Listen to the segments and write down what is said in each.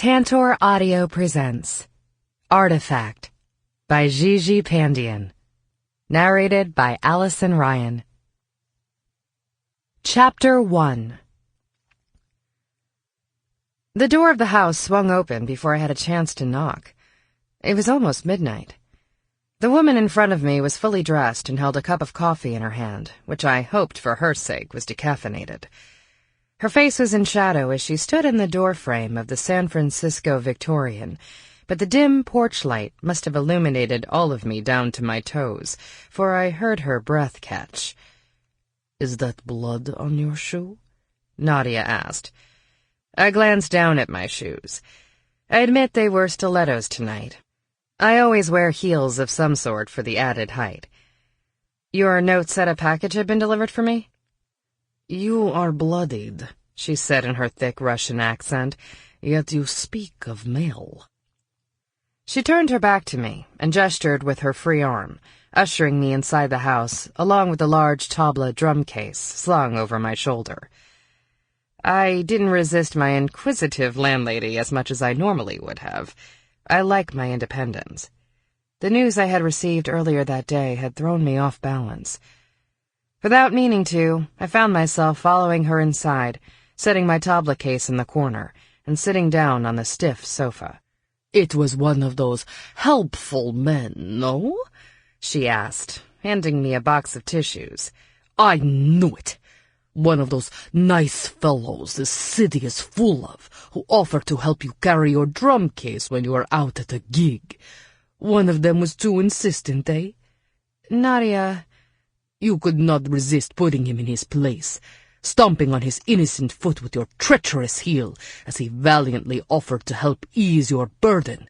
Tantor Audio presents Artifact by Gigi Pandian. Narrated by Allyson Ryan. Chapter 1. The door of the house swung open before I had a chance to knock. It was almost midnight. The woman in front of me was fully dressed and held a cup of coffee in her hand, which I hoped for her sake was decaffeinated. Her face was in shadow as she stood in the doorframe of the San Francisco Victorian, but the dim porch light must have illuminated all of me down to my toes, for I heard her breath catch. "Is that blood on your shoe?" Nadia asked. I glanced down at my shoes. I admit they were stilettos tonight. I always wear heels of some sort for the added height. "Your note said a package had been delivered for me?" "You are bloodied," she said in her thick Russian accent, "yet you speak of mail." She turned her back to me and gestured with her free arm, ushering me inside the house, along with the large tabla drum case slung over my shoulder. I didn't resist my inquisitive landlady as much as I normally would have. I like my independence. The news I had received earlier that day had thrown me off balance. Without meaning to, I found myself following her inside, setting my tabla case in the corner, and sitting down on the stiff sofa. "It was one of those helpful men, no?" she asked, handing me a box of tissues. "I knew it. One of those nice fellows the city is full of, who offer to help you carry your drum case when you are out at a gig. One of them was too insistent, eh?" "Nadia..." "You could not resist putting him in his place, stomping on his innocent foot with your treacherous heel, as he valiantly offered to help ease your burden."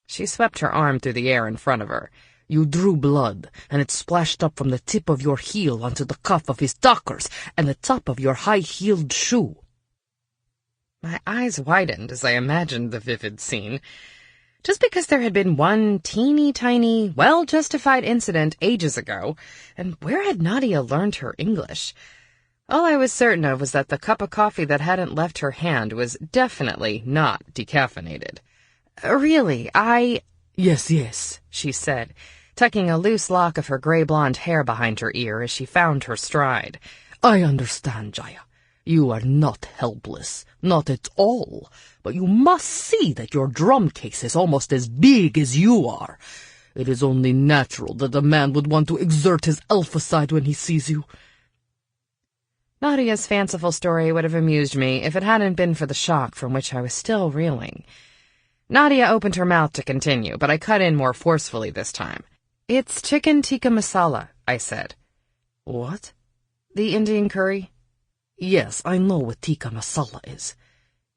She swept her arm through the air in front of her. "You drew blood, and it splashed up from the tip of your heel onto the cuff of his dockers and the top of your high-heeled shoe." My eyes widened as I imagined the vivid scene. Just because there had been one teeny-tiny, well-justified incident ages ago, and where had Nadia learned her English? All I was certain of was that the cup of coffee that hadn't left her hand was definitely not decaffeinated. "Really, Yes, she said, tucking a loose lock of her gray-blonde hair behind her ear as she found her stride. "I understand, Jaya. You are not helpless, not at all, but you must see that your drum case is almost as big as you are. It is only natural that a man would want to exert his alpha side when he sees you." Nadia's fanciful story would have amused me if it hadn't been for the shock from which I was still reeling. Nadia opened her mouth to continue, but I cut in more forcefully this time. "It's chicken tikka masala," I said. "What?" "The Indian curry." "Yes, I know what tikka masala is."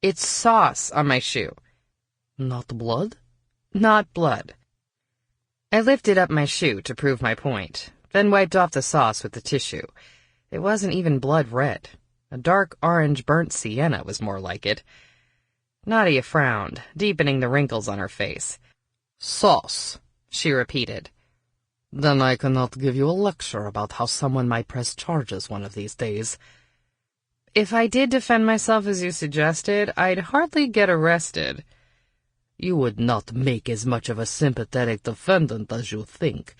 "It's sauce on my shoe." "Not blood?" "Not blood." I lifted up my shoe to prove my point, then wiped off the sauce with the tissue. It wasn't even blood red. A dark orange burnt sienna was more like it. Nadia frowned, deepening the wrinkles on her face. "Sauce," she repeated. "Then I cannot give you a lecture about how someone might press charges one of these days." "If I did defend myself as you suggested, I'd hardly get arrested." "You would not make as much of a sympathetic defendant as you think.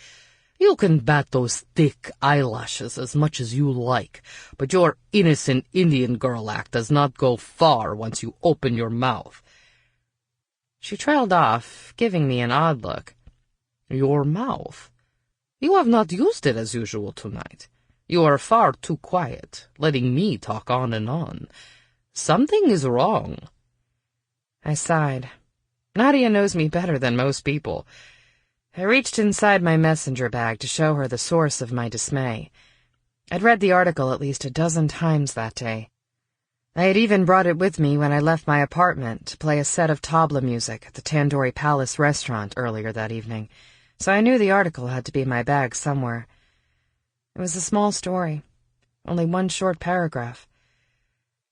You can bat those thick eyelashes as much as you like, but your innocent Indian girl act does not go far once you open your mouth." She trailed off, giving me an odd look. "Your mouth? You have not used it as usual tonight. You are far too quiet, letting me talk on and on. Something is wrong." I sighed. Nadia knows me better than most people. I reached inside my messenger bag to show her the source of my dismay. I'd read the article at least a dozen times that day. I had even brought it with me when I left my apartment to play a set of tabla music at the Tandoori Palace restaurant earlier that evening, so I knew the article had to be in my bag somewhere. It was a small story, only one short paragraph.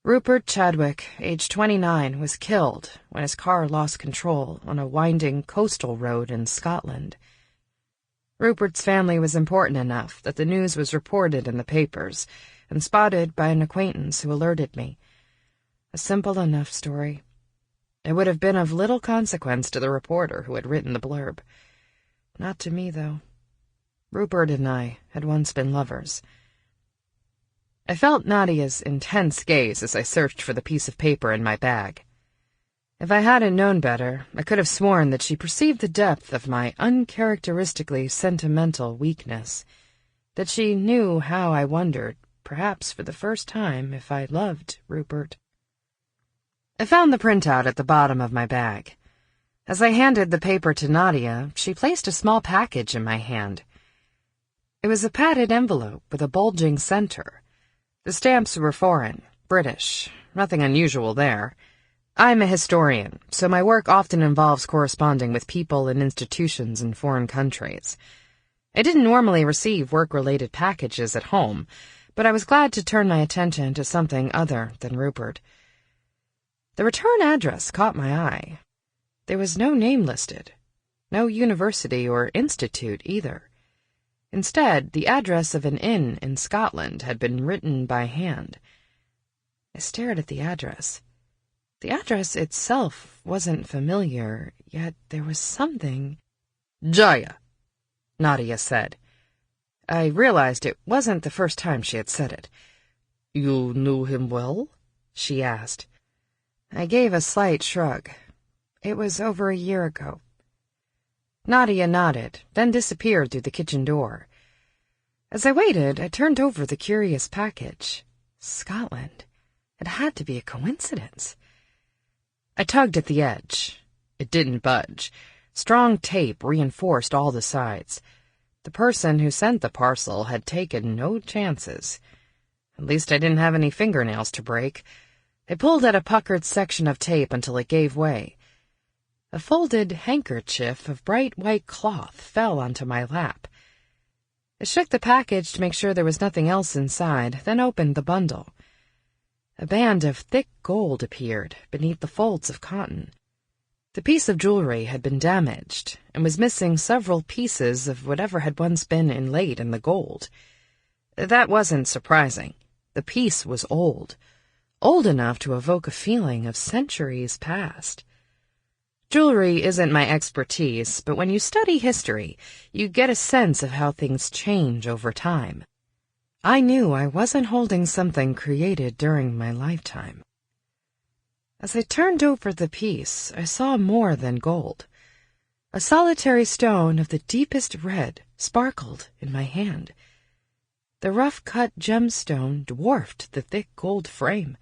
Rupert Chadwick, age 29, was killed when his car lost control on a winding coastal road in Scotland. Rupert's family was important enough that the news was reported in the papers and spotted by an acquaintance who alerted me. A simple enough story. It would have been of little consequence to the reporter who had written the blurb. Not to me, though. Rupert and I had once been lovers. I felt Nadia's intense gaze as I searched for the piece of paper in my bag. If I hadn't known better, I could have sworn that she perceived the depth of my uncharacteristically sentimental weakness, that she knew how I wondered, perhaps for the first time, if I loved Rupert. I found the printout at the bottom of my bag. As I handed the paper to Nadia, she placed a small package in my hand. It was a padded envelope with a bulging center. The stamps were foreign, British, nothing unusual there. I'm a historian, so my work often involves corresponding with people and institutions in foreign countries. I didn't normally receive work-related packages at home, but I was glad to turn my attention to something other than Rupert. The return address caught my eye. There was no name listed, no university or institute either. Instead, the address of an inn in Scotland had been written by hand. I stared at the address. The address itself wasn't familiar, yet there was something... "Jaya," Nadia said. I realized it wasn't the first time she had said it. "You knew him well?" she asked. I gave a slight shrug. It was over a year ago. Nadia nodded, then disappeared through the kitchen door. As I waited, I turned over the curious package. Scotland. It had to be a coincidence. I tugged at the edge. It didn't budge. Strong tape reinforced all the sides. The person who sent the parcel had taken no chances. At least I didn't have any fingernails to break. I pulled at a puckered section of tape until it gave way. A folded handkerchief of bright white cloth fell onto my lap. I shook the package to make sure there was nothing else inside, then opened the bundle. A band of thick gold appeared beneath the folds of cotton. The piece of jewelry had been damaged and was missing several pieces of whatever had once been inlaid in the gold. That wasn't surprising. The piece was old enough to evoke a feeling of centuries past. Jewelry isn't my expertise, but when you study history, you get a sense of how things change over time. I knew I wasn't holding something created during my lifetime. As I turned over the piece, I saw more than gold. A solitary stone of the deepest red sparkled in my hand. The rough-cut gemstone dwarfed the thick gold frame.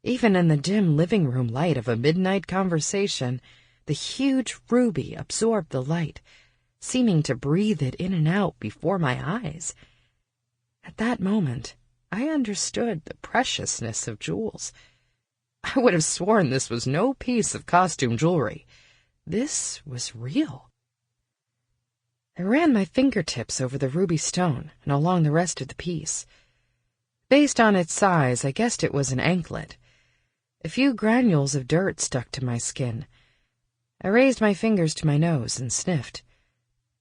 Even in the dim living room light of a midnight conversation, the huge ruby absorbed the light, seeming to breathe it in and out before my eyes. At that moment, I understood the preciousness of jewels. I would have sworn this was no piece of costume jewelry. This was real. I ran my fingertips over the ruby stone and along the rest of the piece. Based on its size, I guessed it was an anklet. A few granules of dirt stuck to my skin. I raised my fingers to my nose and sniffed.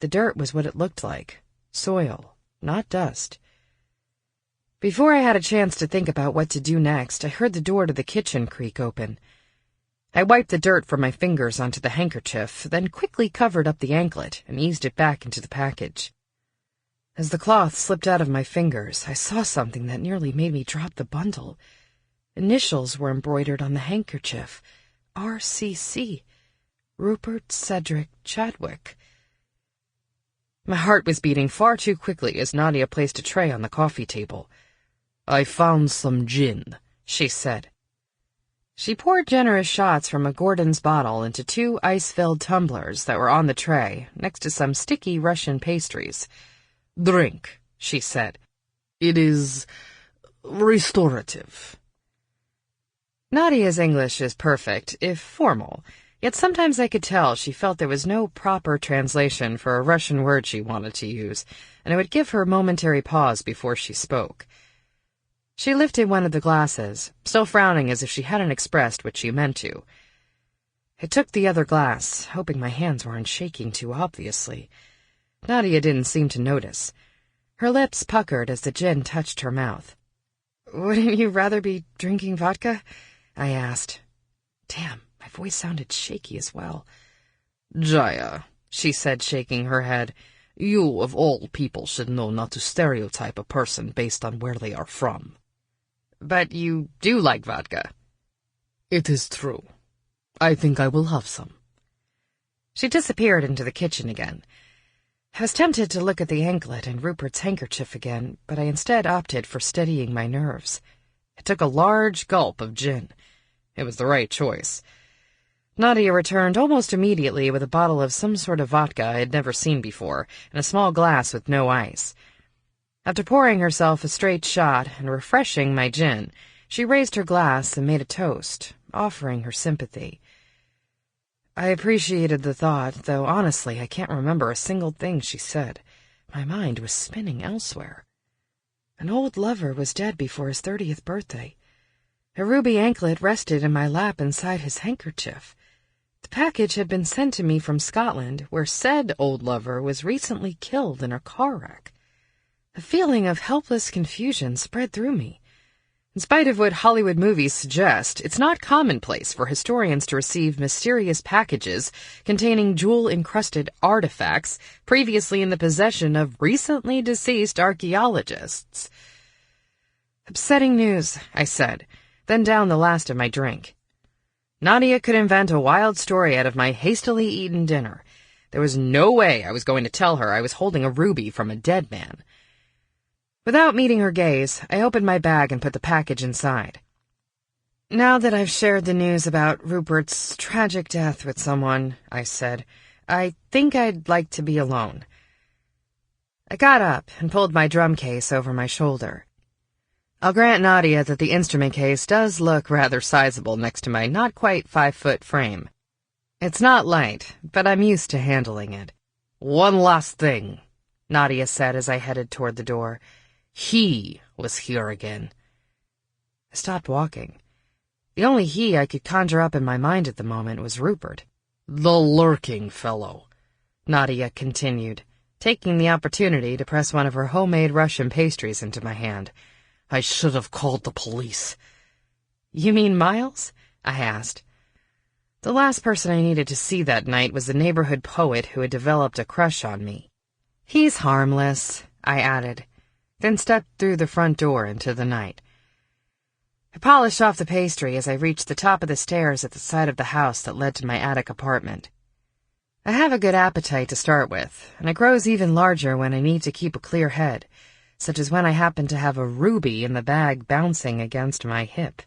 The dirt was what it looked like. Soil, not dust. Before I had a chance to think about what to do next, I heard the door to the kitchen creak open. I wiped the dirt from my fingers onto the handkerchief, then quickly covered up the anklet and eased it back into the package. As the cloth slipped out of my fingers, I saw something that nearly made me drop the bundle. Initials were embroidered on the handkerchief. R.C.C. Rupert Cedric Chadwick. My heart was beating far too quickly as Nadia placed a tray on the coffee table. "I found some gin," she said. She poured generous shots from a Gordon's bottle into 2 ice-filled tumblers that were on the tray, next to some sticky Russian pastries. "Drink," she said. "It is restorative." Nadia's English is perfect, if formal, yet sometimes I could tell she felt there was no proper translation for a Russian word she wanted to use, and it would give her a momentary pause before she spoke. She lifted one of the glasses, still frowning as if she hadn't expressed what she meant to. I took the other glass, hoping my hands weren't shaking too obviously. Nadia didn't seem to notice. Her lips puckered as the gin touched her mouth. "Wouldn't you rather be drinking vodka?" I asked. Damn, My voice sounded shaky as well. "Jaya," she said, shaking her head, "you of all people should know not to stereotype a person based on where they are from." "But you do like vodka." "It is true. I think I will have some." She disappeared into the kitchen again. I was tempted to look at the anklet and Rupert's handkerchief again, but I instead opted for steadying my nerves. I took a large gulp of gin. It was the right choice. Nadia returned almost immediately with a bottle of some sort of vodka I had never seen before, and a small glass with no ice. After pouring herself a straight shot and refreshing my gin, she raised her glass and made a toast, offering her sympathy. I appreciated the thought, though honestly I can't remember a single thing she said. My mind was spinning elsewhere. An old lover was dead before his 30th birthday. A ruby anklet rested in my lap inside his handkerchief. The package had been sent to me from Scotland, where said old lover was recently killed in a car wreck. A feeling of helpless confusion spread through me. In spite of what Hollywood movies suggest, it's not commonplace for historians to receive mysterious packages containing jewel-encrusted artifacts previously in the possession of recently deceased archaeologists. "Upsetting news," I said, then downed the last of my drink. Nadia could invent a wild story out of my hastily eaten dinner. There was no way I was going to tell her I was holding a ruby from a dead man. Without meeting her gaze, I opened my bag and put the package inside. "Now that I've shared the news about Rupert's tragic death with someone," I said, "I think I'd like to be alone." I got up and pulled my drum case over my shoulder. I'll grant Nadia that the instrument case does look rather sizable next to my not-quite-5-foot frame. It's not light, but I'm used to handling it. "One last thing," Nadia said as I headed toward the door. "He was here again." I stopped walking. The only he I could conjure up in my mind at the moment was Rupert. "The lurking fellow," Nadia continued, taking the opportunity to press one of her homemade Russian pastries into my hand. "I should have called the police." "You mean Miles?" I asked. The last person I needed to see that night was the neighborhood poet who had developed a crush on me. "He's harmless," I added, then stepped through the front door into the night. I polished off the pastry as I reached the top of the stairs at the side of the house that led to my attic apartment. I have a good appetite to start with, and it grows even larger when I need to keep a clear head, such as when I happen to have a ruby in the bag bouncing against my hip.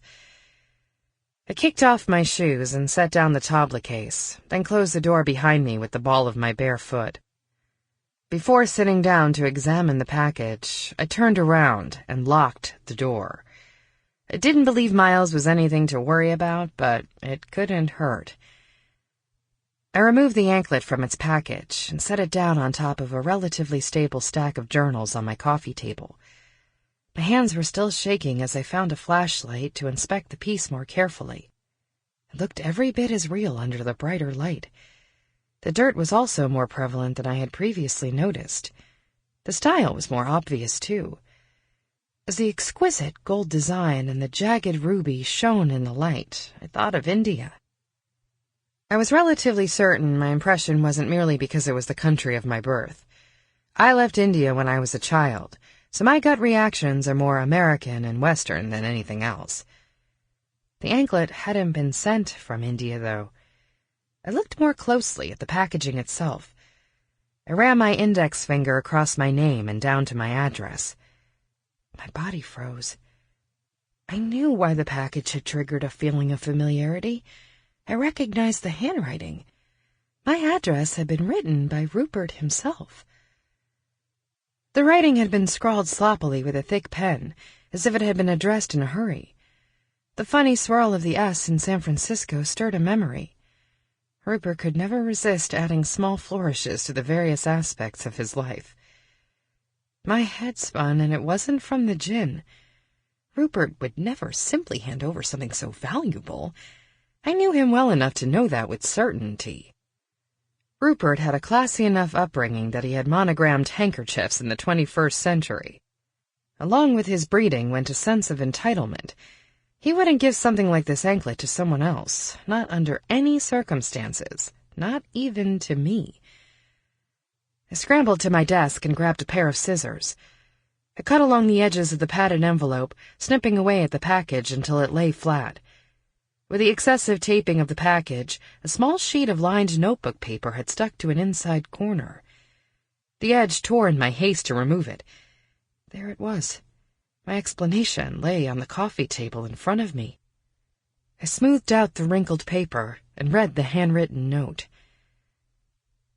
I kicked off my shoes and set down the tabla case, then closed the door behind me with the ball of my bare foot. Before sitting down to examine the package, I turned around and locked the door. I didn't believe Miles was anything to worry about, but it couldn't hurt. I removed the anklet from its package and set it down on top of a relatively stable stack of journals on my coffee table. My hands were still shaking as I found a flashlight to inspect the piece more carefully. It looked every bit as real under the brighter light. The dirt was also more prevalent than I had previously noticed. The style was more obvious, too. As the exquisite gold design and the jagged ruby shone in the light, I thought of India. I was relatively certain my impression wasn't merely because it was the country of my birth. I left India when I was a child, so my gut reactions are more American and Western than anything else. The anklet hadn't been sent from India, though. I looked more closely at the packaging itself. I ran my index finger across my name and down to my address. My body froze. I knew why the package had triggered a feeling of familiarity. I recognized the handwriting. My address had been written by Rupert himself. The writing had been scrawled sloppily with a thick pen, as if it had been addressed in a hurry. The funny swirl of the S in San Francisco stirred a memory. Rupert could never resist adding small flourishes to the various aspects of his life. My head spun, and it wasn't from the gin. Rupert would never simply hand over something so valuable. I knew him well enough to know that with certainty. Rupert had a classy enough upbringing that he had monogrammed handkerchiefs in the 21st century. Along with his breeding went a sense of entitlement. He wouldn't give something like this anklet to someone else, not under any circumstances, not even to me. I scrambled to my desk and grabbed a pair of scissors. I cut along the edges of the padded envelope, snipping away at the package until it lay flat. With the excessive taping of the package, a small sheet of lined notebook paper had stuck to an inside corner. The edge tore in my haste to remove it. There it was. My explanation lay on the coffee table in front of me. I smoothed out the wrinkled paper and read the handwritten note.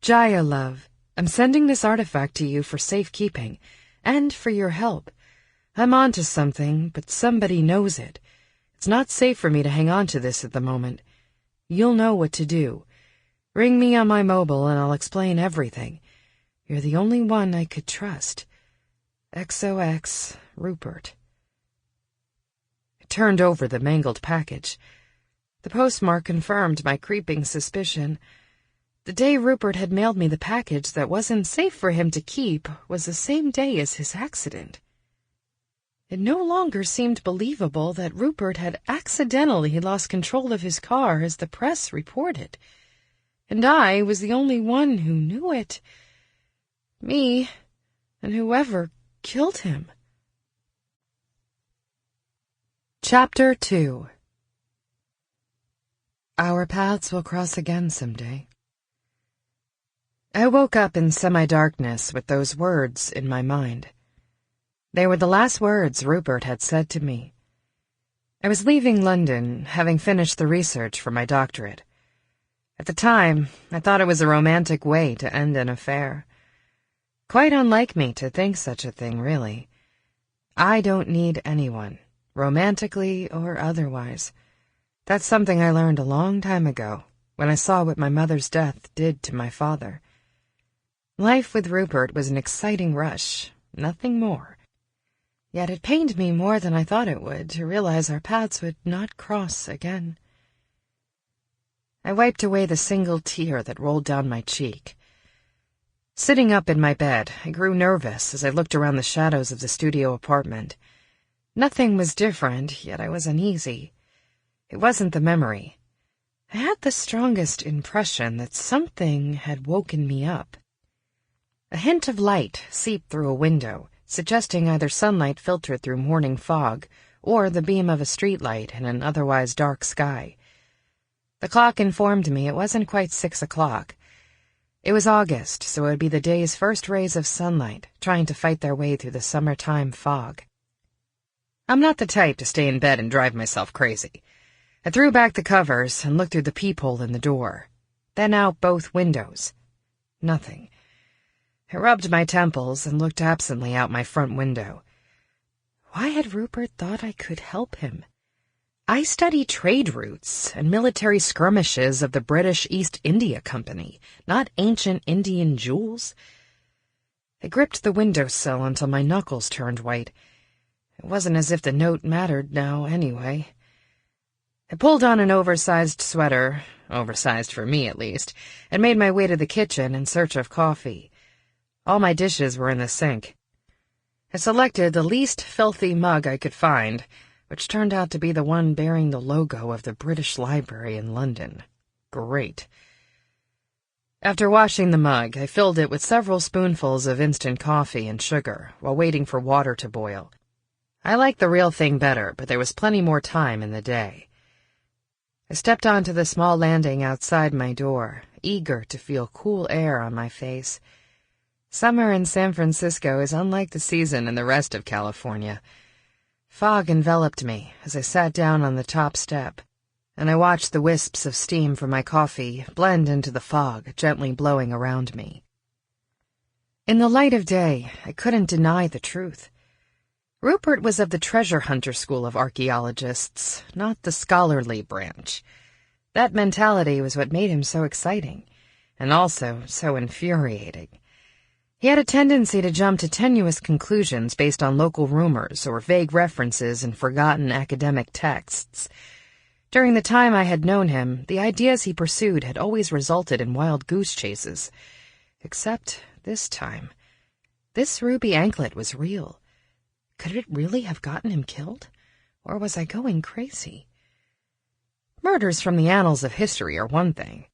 Jaya, love, I'm sending this artifact to you for safekeeping, and for your help. I'm on to something, but somebody knows it. It's not safe for me to hang on to this at the moment. You'll know what to do. Ring me on my mobile and I'll explain everything. You're the only one I could trust. XOX, Rupert. I turned over the mangled package. The postmark confirmed my creeping suspicion. The day Rupert had mailed me the package that wasn't safe for him to keep was the same day as his accident. It no longer seemed believable that Rupert had accidentally lost control of his car as the press reported. And I was the only one who knew it. Me, and whoever killed him. Chapter 2. Our paths will cross again someday. I woke up in semi-darkness with those words in my mind. They were the last words Rupert had said to me. I was leaving London, having finished the research for my doctorate. At the time, I thought it was a romantic way to end an affair. Quite unlike me to think such a thing, really. I don't need anyone, romantically or otherwise. That's something I learned a long time ago, when I saw what my mother's death did to my father. Life with Rupert was an exciting rush, nothing more. Yet it pained me more than I thought it would to realize our paths would not cross again. I wiped away the single tear that rolled down my cheek. Sitting up in my bed, I grew nervous as I looked around the shadows of the studio apartment. Nothing was different, yet I was uneasy. It wasn't the memory. I had the strongest impression that something had woken me up. A hint of light seeped through a window, suggesting either sunlight filtered through morning fog or the beam of a streetlight in an otherwise dark sky. The clock informed me it wasn't quite 6 o'clock. It was August, so it would be the day's first rays of sunlight trying to fight their way through the summertime fog. I'm not the type to stay in bed and drive myself crazy. I threw back the covers and looked through the peephole in the door, then out both windows. Nothing. I rubbed my temples and looked absently out my front window. Why had Rupert thought I could help him? I study trade routes and military skirmishes of the British East India Company, not ancient Indian jewels. I gripped the windowsill until my knuckles turned white. It wasn't as if the note mattered now, anyway. I pulled on an oversized sweater, oversized for me at least, and made my way to the kitchen in search of coffee. All my dishes were in the sink. I selected the least filthy mug I could find, which turned out to be the one bearing the logo of the British Library in London. Great. After washing the mug, I filled it with several spoonfuls of instant coffee and sugar while waiting for water to boil. I liked the real thing better, but there was plenty more time in the day. I stepped onto the small landing outside my door, eager to feel cool air on my face. Summer in San Francisco is unlike the season in the rest of California. Fog enveloped me as I sat down on the top step, and I watched the wisps of steam from my coffee blend into the fog gently blowing around me. In the light of day, I couldn't deny the truth. Rupert was of the treasure hunter school of archaeologists, not the scholarly branch. That mentality was what made him so exciting, and also so infuriating. He had a tendency to jump to tenuous conclusions based on local rumors or vague references in forgotten academic texts. During the time I had known him, the ideas he pursued had always resulted in wild goose chases. Except this time. This ruby anklet was real. Could it really have gotten him killed? Or was I going crazy? Murders from the annals of history are one thing.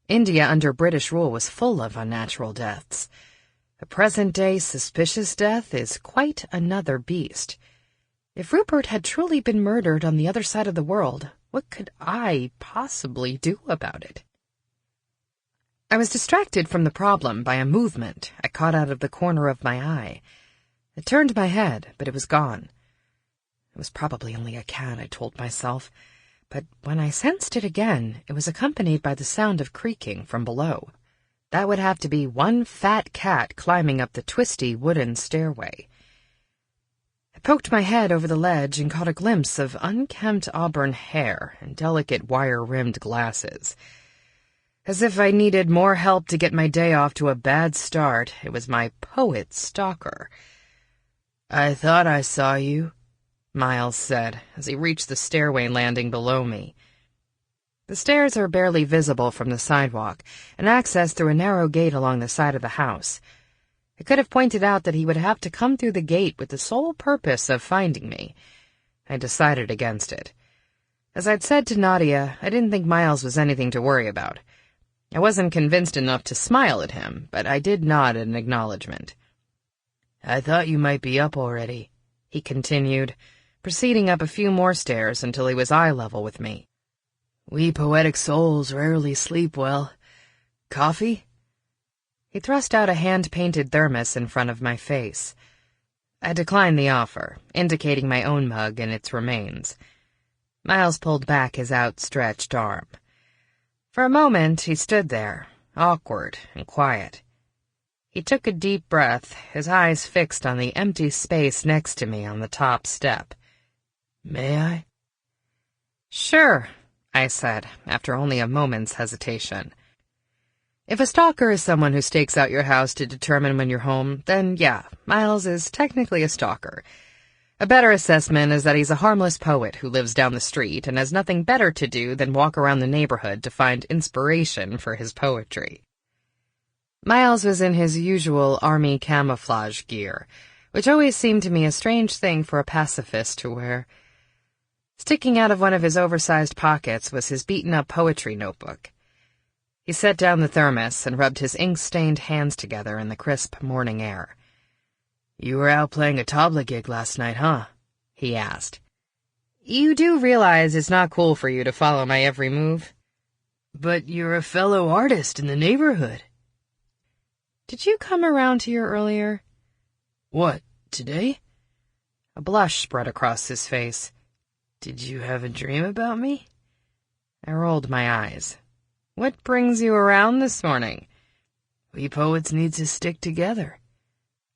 India under British rule was full of unnatural deaths. A present-day suspicious death is quite another beast. If Rupert had truly been murdered on the other side of the world, what could I possibly do about it? I was distracted from the problem by a movement I caught out of the corner of my eye. I turned my head, but it was gone. It was probably only a cat, I told myself, but when I sensed it again, it was accompanied by the sound of creaking from below. That would have to be one fat cat climbing up the twisty wooden stairway. I poked my head over the ledge and caught a glimpse of unkempt auburn hair and delicate wire-rimmed glasses. As if I needed more help to get my day off to a bad start, it was my poet stalker. "I thought I saw you," Miles said, as he reached the stairway landing below me. The stairs are barely visible from the sidewalk, and accessed through a narrow gate along the side of the house. I could have pointed out that he would have to come through the gate with the sole purpose of finding me. I decided against it. As I'd said to Nadia, I didn't think Miles was anything to worry about. I wasn't convinced enough to smile at him, but I did nod in acknowledgement. "I thought you might be up already," he continued, proceeding up a few more stairs until he was eye level with me. "We poetic souls rarely sleep well. Coffee?" He thrust out a hand-painted thermos in front of my face. I declined the offer, indicating my own mug and its remains. Miles pulled back his outstretched arm. For a moment he stood there, awkward and quiet. He took a deep breath, his eyes fixed on the empty space next to me on the top step. "May I?" "Sure," I said, after only a moment's hesitation. If a stalker is someone who stakes out your house to determine when you're home, then yeah, Miles is technically a stalker. A better assessment is that he's a harmless poet who lives down the street and has nothing better to do than walk around the neighborhood to find inspiration for his poetry. Miles was in his usual army camouflage gear, which always seemed to me a strange thing for a pacifist to wear. Sticking out of one of his oversized pockets was his beaten-up poetry notebook. He set down the thermos and rubbed his ink-stained hands together in the crisp morning air. "You were out playing a tabla gig last night, huh?" he asked. "You do realize it's not cool for you to follow my every move?" "But you're a fellow artist in the neighborhood." "Did you come around here earlier?" "What, today?" A blush spread across his face. "Did you have a dream about me?" I rolled my eyes. "What brings you around this morning?" "We poets need to stick together."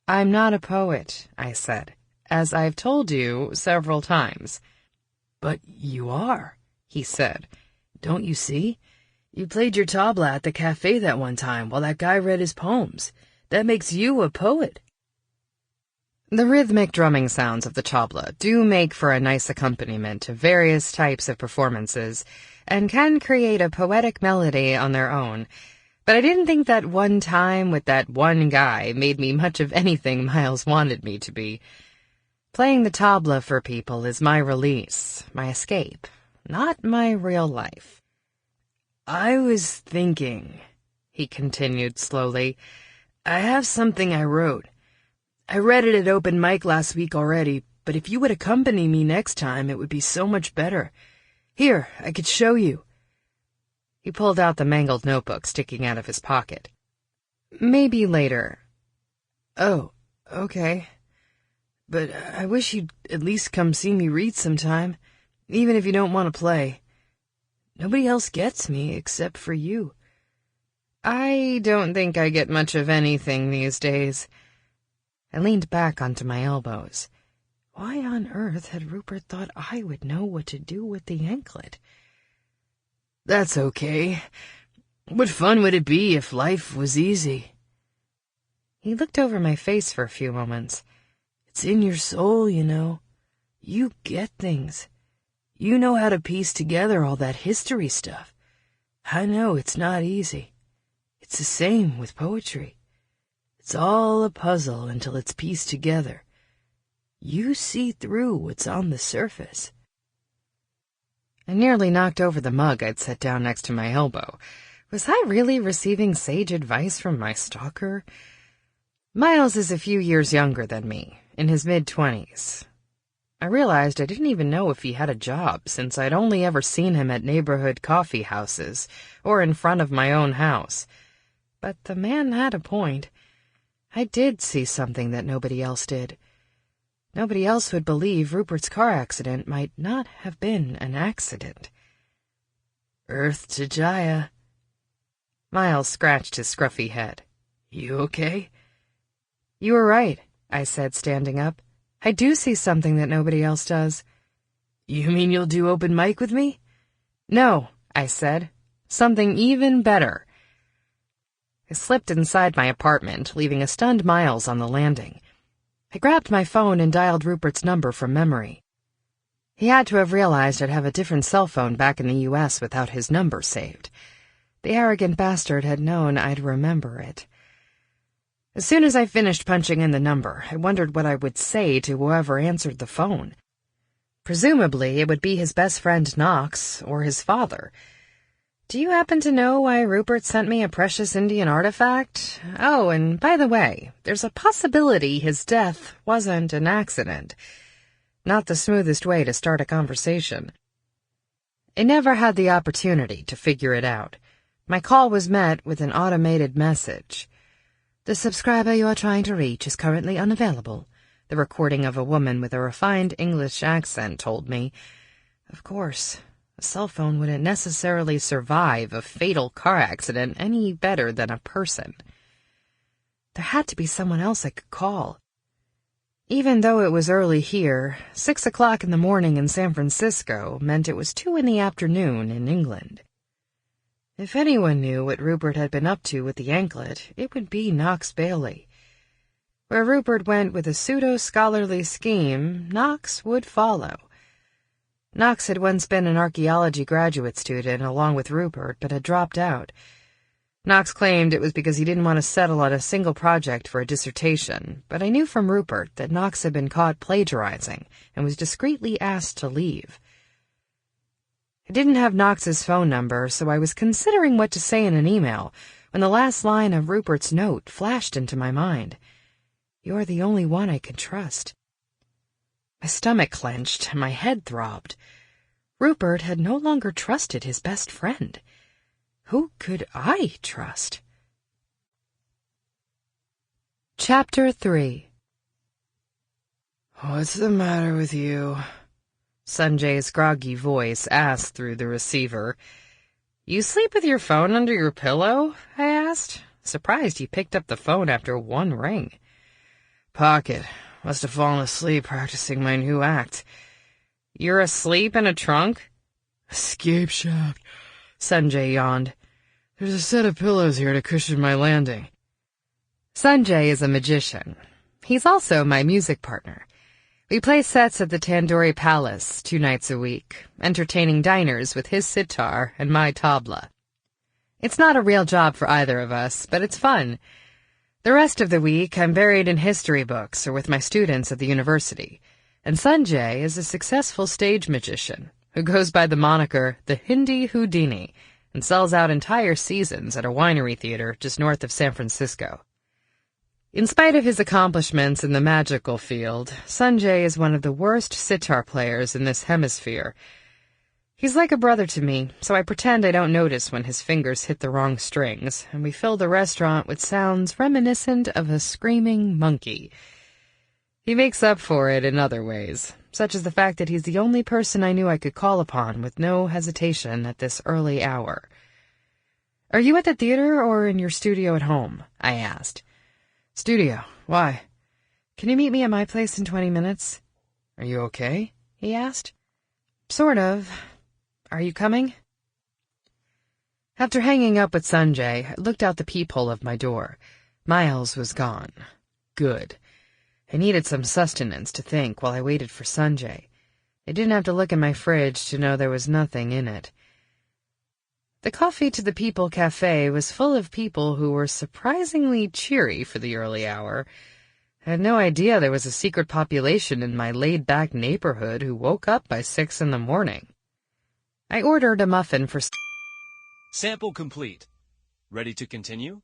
"I'm not a poet," I said, "as I've told you several times." "But you are," he said. "Don't you see? You played your tabla at the cafe that one time while that guy read his poems. That makes you a poet." The rhythmic drumming sounds of the tabla do make for a nice accompaniment to various types of performances, and can create a poetic melody on their own, but I didn't think that one time with that one guy made me much of anything Miles wanted me to be. Playing the tabla for people is my release, my escape, not my real life. "I was thinking," he continued slowly, "I have something I wrote. I read it at open mic last week already, but if you would accompany me next time, it would be so much better. Here, I could show you." He pulled out the mangled notebook sticking out of his pocket. "Maybe later." "Oh, okay. But I wish you'd at least come see me read sometime, even if you don't want to play. Nobody else gets me except for you." "I don't think I get much of anything these days." I leaned back onto my elbows. Why on earth had Rupert thought I would know what to do with the anklet? "That's okay. What fun would it be if life was easy?" He looked over my face for a few moments. "It's in your soul, you know. You get things. You know how to piece together all that history stuff. I know it's not easy. It's the same with poetry. It's all a puzzle until it's pieced together. You see through what's on the surface. I nearly knocked over the mug I'd set down next to my elbow. Was I really receiving sage advice from my stalker? Miles is a few years younger than me, in his mid-20s. I realized I didn't even know if he had a job, since I'd only ever seen him at neighborhood coffee houses, or in front of my own house. But the man had a point. I did see something that nobody else did. Nobody else would believe Rupert's car accident might not have been an accident. Earth to Jaya. Miles scratched his scruffy head. You okay? You were right, I said, standing up. I do see something that nobody else does. You mean you'll do open mic with me? No, I said. Something even better. I slipped inside my apartment, leaving a stunned Miles on the landing. I grabbed my phone and dialed Rupert's number from memory. He had to have realized I'd have a different cell phone back in the U.S. without his number saved. The arrogant bastard had known I'd remember it. As soon as I finished punching in the number, I wondered what I would say to whoever answered the phone. Presumably, it would be his best friend Knox, or his father. Do you happen to know why Rupert sent me a precious Indian artifact? Oh, and by the way, there's a possibility his death wasn't an accident. Not the smoothest way to start a conversation. I never had the opportunity to figure it out. My call was met with an automated message. The subscriber you are trying to reach is currently unavailable, the recording of a woman with a refined English accent told me. Of course, a cell phone wouldn't necessarily survive a fatal car accident any better than a person. There had to be someone else I could call. Even though it was early here, 6 o'clock in the morning in San Francisco meant it was 2 in the afternoon in England. If anyone knew what Rupert had been up to with the anklet, it would be Knox Bailey. Where Rupert went with a pseudo-scholarly scheme, Knox would follow. Knox had once been an archaeology graduate student along with Rupert, but had dropped out. Knox claimed it was because he didn't want to settle on a single project for a dissertation, but I knew from Rupert that Knox had been caught plagiarizing and was discreetly asked to leave. I didn't have Knox's phone number, so I was considering what to say in an email when the last line of Rupert's note flashed into my mind. You're the only one I can trust. My stomach clenched and my head throbbed. Rupert had no longer trusted his best friend. Who could I trust? Chapter 3. What's the matter with you? Sanjay's groggy voice asked through the receiver. You sleep with your phone under your pillow? I asked, surprised he picked up the phone after one ring. Pocket. Must have fallen asleep practicing my new act. You're asleep in a trunk? Escape shaft. Sanjay yawned. There's a set of pillows here to cushion my landing. Sanjay is a magician. He's also my music partner. We play sets at the Tandoori Palace 2 nights a week, entertaining diners with his sitar and my tabla. It's not a real job for either of us, but it's fun. The rest of the week, I'm buried in history books or with my students at the university, and Sanjay is a successful stage magician who goes by the moniker the Hindi Houdini and sells out entire seasons at a winery theater just north of San Francisco. In spite of his accomplishments in the magical field, Sanjay is one of the worst sitar players in this hemisphere. He's like a brother to me, so I pretend I don't notice when his fingers hit the wrong strings, and we fill the restaurant with sounds reminiscent of a screaming monkey. He makes up for it in other ways, such as the fact that he's the only person I knew I could call upon with no hesitation at this early hour. Are you at the theater or in your studio at home? I asked. Studio. Why? Can you meet me at my place in 20 minutes? Are you okay? He asked. Sort of. Are you coming? After hanging up with Sanjay, I looked out the peephole of my door. Miles was gone. Good. I needed some sustenance to think while I waited for Sanjay. I didn't have to look in my fridge to know there was nothing in it. The Coffee to the People Cafe was full of people who were surprisingly cheery for the early hour. I had no idea there was a secret population in my laid-back neighborhood who woke up by 6 in the morning. I ordered a muffin for... Sample complete. Ready to continue?